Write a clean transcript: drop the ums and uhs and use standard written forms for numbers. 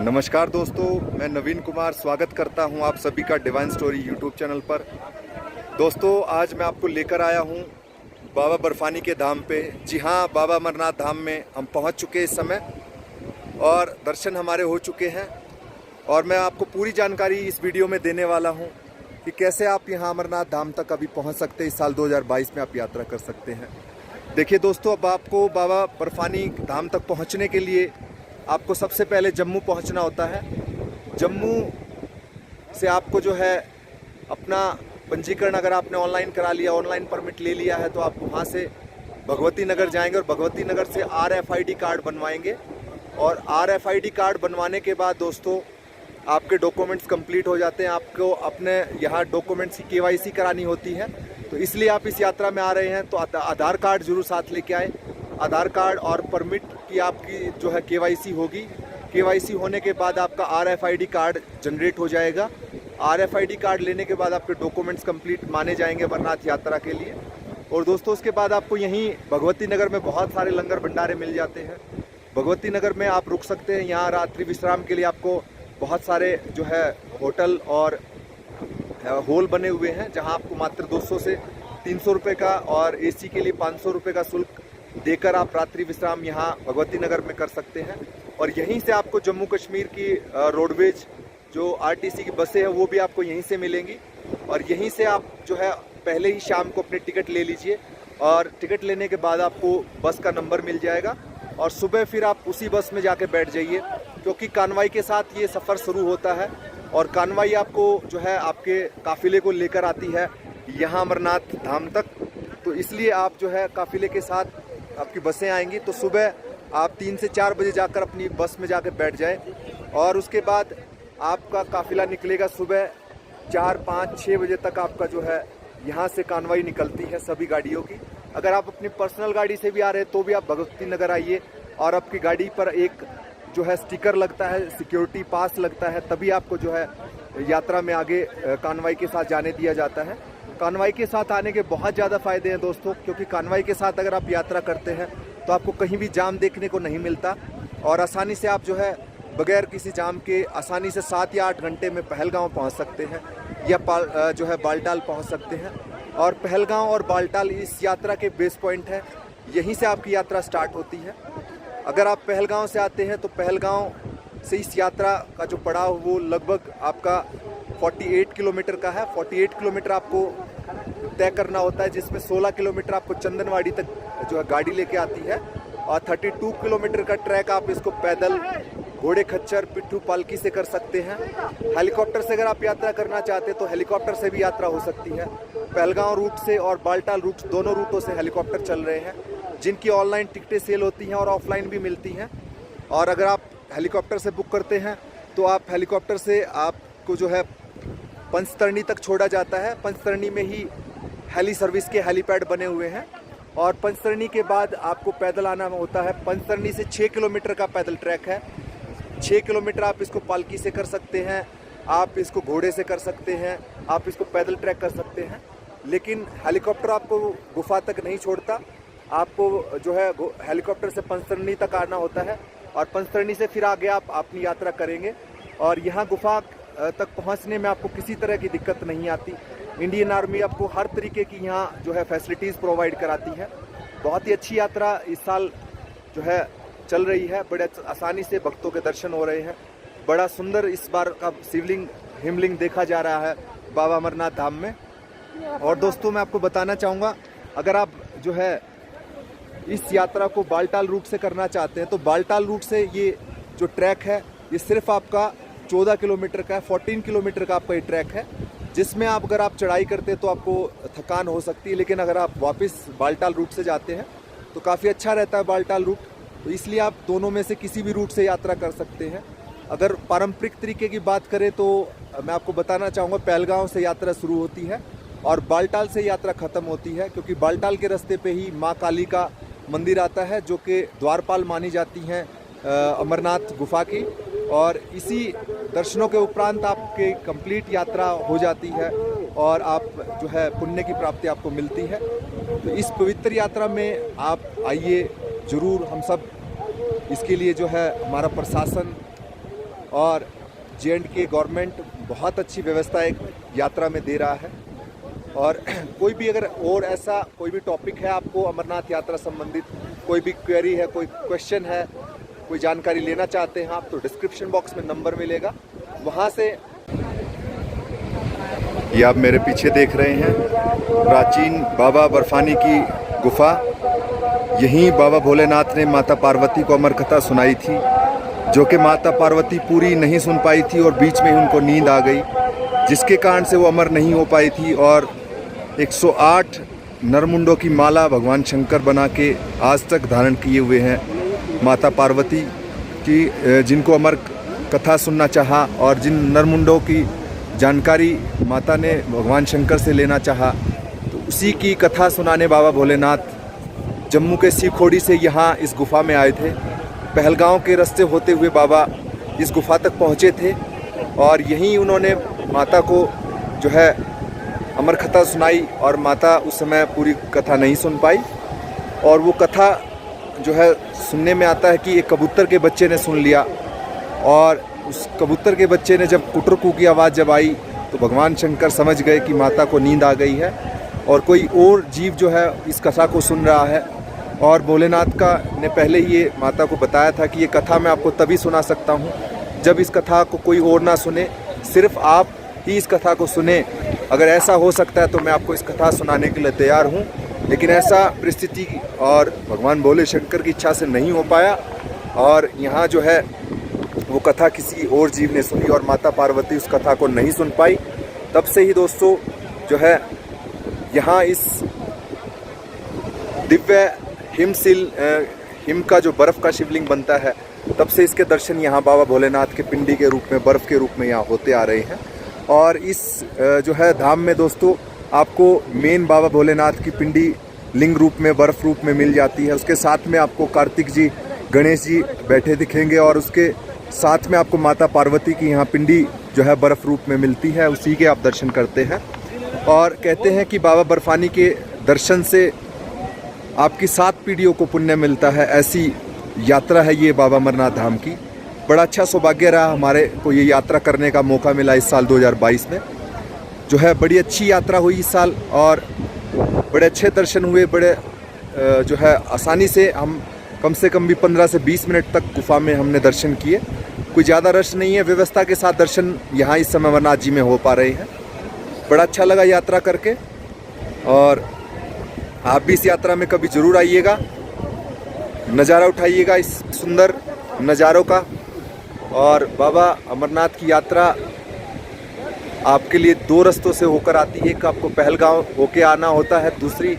नमस्कार दोस्तों, मैं नवीन कुमार स्वागत करता हूं आप सभी का डिवाइन स्टोरी यूट्यूब चैनल पर। दोस्तों, आज मैं आपको लेकर आया हूं बाबा बर्फानी के धाम पे। जी हां, बाबा अमरनाथ धाम में हम पहुंच चुके हैं इस समय और दर्शन हमारे हो चुके हैं। और मैं आपको पूरी जानकारी इस वीडियो में देने वाला हूं कि कैसे आप यहां अमरनाथ धाम तक अभी पहुंच सकते हैं। इस साल 2022 में आप यात्रा कर सकते हैं। देखिए दोस्तों, अब आपको बाबा बर्फानी धाम तक पहुँचने के लिए आपको सबसे पहले जम्मू पहुंचना होता है। जम्मू से आपको जो है अपना पंजीकरण अगर आपने ऑनलाइन करा लिया, ऑनलाइन परमिट ले लिया है, तो आप वहां से भगवती नगर जाएंगे और भगवती नगर से RFID कार्ड बनवाएंगे। और RFID कार्ड बनवाने के बाद दोस्तों आपके डॉक्यूमेंट्स कंप्लीट हो जाते हैं। आपको अपने यहाँ डॉक्यूमेंट्स की KYC करानी होती है, तो इसलिए आप इस यात्रा में आ रहे हैं तो आधार कार्ड जरूर साथ लेके आए। आधार कार्ड और परमिट की आपकी जो है KYC होगी। KYC होने के बाद आपका RFID कार्ड जनरेट हो जाएगा। RFID कार्ड लेने के बाद आपके डॉक्यूमेंट्स कंप्लीट माने जाएंगे अमरनाथ यात्रा के लिए। और दोस्तों, उसके बाद आपको यहीं भगवती नगर में बहुत सारे लंगर भंडारे मिल जाते हैं। भगवती नगर में आप रुक सकते हैं। यहाँ रात्रि विश्राम के लिए आपको बहुत सारे जो है होटल और हॉल बने हुए हैं, जहाँ आपको मात्र 200 से 300 रुपये का और AC के लिए 500 रुपये का शुल्क देकर आप रात्रि विश्राम यहाँ भगवती नगर में कर सकते हैं। और यहीं से आपको जम्मू कश्मीर की रोडवेज जो RTC की बसें हैं वो भी आपको यहीं से मिलेंगी। और यहीं से आप जो है पहले ही शाम को अपनी टिकट ले लीजिए और टिकट लेने के बाद आपको बस का नंबर मिल जाएगा और सुबह फिर आप उसी बस में जाके बैठ जाइए, क्योंकि कानवाई के साथ ये सफ़र शुरू होता है। और कानवाई आपको जो है आपके काफ़िले को लेकर आती है यहाँ अमरनाथ धाम तक। तो इसलिए आप जो है काफ़िले के साथ आपकी बसें आएंगी, तो सुबह आप 3 से 4 बजे जाकर अपनी बस में जाकर बैठ जाएं। और उसके बाद आपका काफ़िला निकलेगा सुबह 4, 5, 6 बजे तक। आपका जो है यहाँ से कानवाई निकलती है सभी गाड़ियों की। अगर आप अपनी पर्सनल गाड़ी से भी आ रहे हैं तो भी आप भगवती नगर आइए और आपकी गाड़ी पर एक जो है स्टिकर लगता है, सिक्योरिटी पास लगता है, तभी आपको जो है यात्रा में आगे कानवाई के साथ जाने दिया जाता है। कानवाई के साथ आने के बहुत ज़्यादा फ़ायदे हैं दोस्तों, क्योंकि कानवाई के साथ अगर आप यात्रा करते हैं तो आपको कहीं भी जाम देखने को नहीं मिलता और आसानी से आप जो है बगैर किसी जाम के आसानी से 7 या 8 घंटे में पहलगांव पहुंच सकते हैं या जो है बालटाल पहुंच सकते हैं। और पहलगांव और बालटाल इस यात्रा के बेस पॉइंट है, यहीं से आपकी यात्रा स्टार्ट होती है। अगर आप पहलगांव से आते हैं तो पहलगांव से इस यात्रा का जो पड़ाव वो लगभग आपका 48 किलोमीटर का है। 48 किलोमीटर आपको तय करना होता है, जिसमें 16 किलोमीटर आपको चंदनवाड़ी तक जो है गाड़ी लेके आती है और 32 किलोमीटर का ट्रैक आप इसको पैदल, घोड़े खच्चर, पिट्ठू पालकी से कर सकते हैं। हेलीकॉप्टर से अगर आप यात्रा करना चाहते हैं तो हेलीकॉप्टर से भी यात्रा हो सकती है। पहलगांव रूट से और बालटाल रूट, दोनों रूटों से हेलीकॉप्टर चल रहे हैं, जिनकी ऑनलाइन टिकटें सेल होती हैं और ऑफलाइन भी मिलती हैं। और अगर आप हेलीकॉप्टर से बुक करते हैं तो आप हेलीकॉप्टर से आपको जो है पंचतरणी तक छोड़ा जाता है। पंचतरणी में ही हेली सर्विस के हेलीपैड बने हुए हैं और पंचतरणी के बाद आपको पैदल आना होता है। पंचतरणी से 6 किलोमीटर का पैदल ट्रैक है। 6 किलोमीटर आप इसको पालकी से कर सकते हैं, आप इसको घोड़े से कर सकते हैं, आप इसको पैदल ट्रैक कर सकते हैं। लेकिन हेलीकॉप्टर आपको गुफा तक नहीं छोड़ता। आपको जो है हेलीकॉप्टर से पंचतरणी तक आना होता है और पंचतरणी से फिर आगे आप अपनी यात्रा करेंगे। और यहाँ गुफा तक पहुँचने में आपको किसी तरह की दिक्कत नहीं आती। इंडियन आर्मी आपको हर तरीके की यहाँ जो है फैसिलिटीज़ प्रोवाइड कराती है। बहुत ही अच्छी यात्रा इस साल जो है चल रही है। बड़े आसानी से भक्तों के दर्शन हो रहे हैं। बड़ा सुंदर इस बार का शिवलिंग, हिमलिंग देखा जा रहा है बाबा अमरनाथ धाम में। और दोस्तों, मैं आपको बताना चाहूँगा, अगर आप जो है इस यात्रा को बालटाल रूट से करना चाहते हैं तो बालटाल रूट से ये जो ट्रैक है ये सिर्फ आपका 14 किलोमीटर का है। 14 किलोमीटर का आपका ये ट्रैक है, जिसमें आप अगर आप चढ़ाई करते हैं तो आपको थकान हो सकती है। लेकिन अगर आप वापस बालटाल रूट से जाते हैं तो काफ़ी अच्छा रहता है बालटाल रूट। तो इसलिए आप दोनों में से किसी भी रूट से यात्रा कर सकते हैं। अगर पारंपरिक तरीके की बात करें तो मैं आपको बताना चाहूँगा, पहलगांव से यात्रा शुरू होती है और बालटाल से यात्रा ख़त्म होती है, क्योंकि बालटाल के रास्ते पे ही माँ काली का मंदिर आता है, जो कि द्वारपाल मानी जाती हैं अमरनाथ गुफा की। और इसी दर्शनों के उपरांत आपकी कंप्लीट यात्रा हो जाती है और आप जो है पुण्य की प्राप्ति आपको मिलती है। तो इस पवित्र यात्रा में आप आइए ज़रूर। हम सब इसके लिए जो है हमारा प्रशासन और J&K गवर्नमेंट बहुत अच्छी व्यवस्था एक यात्रा में दे रहा है। और कोई भी अगर और ऐसा कोई भी टॉपिक है आपको अमरनाथ यात्रा संबंधित, कोई भी क्वेरी है, कोई क्वेश्चन है, कोई जानकारी लेना चाहते हैं आप, तो डिस्क्रिप्शन बॉक्स में नंबर मिलेगा, वहाँ से। ये आप मेरे पीछे देख रहे हैं प्राचीन बाबा बर्फानी की गुफा। यहीं बाबा भोलेनाथ ने माता पार्वती को अमर कथा सुनाई थी, जो कि माता पार्वती पूरी नहीं सुन पाई थी और बीच में ही उनको नींद आ गई, जिसके कारण से वो अमर नहीं हो पाई थी। और 108 नरमुंडों की माला भगवान शंकर बना के आज तक धारण किए हुए हैं माता पार्वती की। जिनको अमर कथा सुनना चाहा और जिन नरमुंडों की जानकारी माता ने भगवान शंकर से लेना चाहा, तो उसी की कथा सुनाने बाबा भोलेनाथ जम्मू के सीखोड़ी से यहाँ इस गुफा में आए थे। पहलगांव के रास्ते होते हुए बाबा इस गुफा तक पहुँचे थे और यहीं उन्होंने माता को जो है अमर कथा सुनाई। और माता उस समय पूरी कथा नहीं सुन पाई, और वो कथा जो है सुनने में आता है कि एक कबूतर के बच्चे ने सुन लिया, और उस कबूतर के बच्चे ने जब कुटरकू की आवाज़ जब आई तो भगवान शंकर समझ गए कि माता को नींद आ गई है और कोई और जीव जो है इस कथा को सुन रहा है। और भोलेनाथ का ने पहले ही ये माता को बताया था कि ये कथा मैं आपको तभी सुना सकता हूँ जब इस कथा को कोई और ना सुने, सिर्फ आप ही इस कथा को सुने। अगर ऐसा हो सकता है तो मैं आपको इस कथा सुनाने के लिए तैयार हूँ, लेकिन ऐसा परिस्थिति और भगवान भोले शंकर की इच्छा से नहीं हो पाया। और यहाँ जो है वो कथा किसी और जीव ने सुनी और माता पार्वती उस कथा को नहीं सुन पाई। तब से ही दोस्तों जो है यहाँ इस दिव्य हिम का जो बर्फ़ का शिवलिंग बनता है, तब से इसके दर्शन यहाँ बाबा भोलेनाथ के पिंडी के रूप में, बर्फ़ के रूप में यहाँ होते आ रहे हैं। और इस जो है धाम में दोस्तों आपको मेन बाबा भोलेनाथ की पिंडी लिंग रूप में, बर्फ़ रूप में मिल जाती है। उसके साथ में आपको कार्तिक जी, गणेश जी बैठे दिखेंगे और उसके साथ में आपको माता पार्वती की यहाँ पिंडी जो है बर्फ़ रूप में मिलती है, उसी के आप दर्शन करते हैं। और कहते हैं कि बाबा बर्फानी के दर्शन से आपकी 7 पीढ़ियों को पुण्य मिलता है। ऐसी यात्रा है ये बाबा अमरनाथ धाम की। बड़ा अच्छा सौभाग्य रहा हमारे को ये यात्रा करने का मौका मिला इस साल 2022 में। जो है बड़ी अच्छी यात्रा हुई इस साल और बड़े अच्छे दर्शन हुए। बड़े जो है आसानी से हम कम से कम भी 15 से 20 मिनट तक गुफा में हमने दर्शन किए। कोई ज़्यादा रश नहीं है, व्यवस्था के साथ दर्शन यहाँ इस समय अमरनाथ जी में हो पा रहे हैं। बड़ा अच्छा लगा यात्रा करके, और आप भी इस यात्रा में कभी ज़रूर आइएगा, नज़ारा उठाइएगा इस सुंदर नज़ारों का। और बाबा अमरनाथ की यात्रा आपके लिए 2 रास्तों से होकर आती है। एक आपको पहलगांव होके आना होता है, दूसरी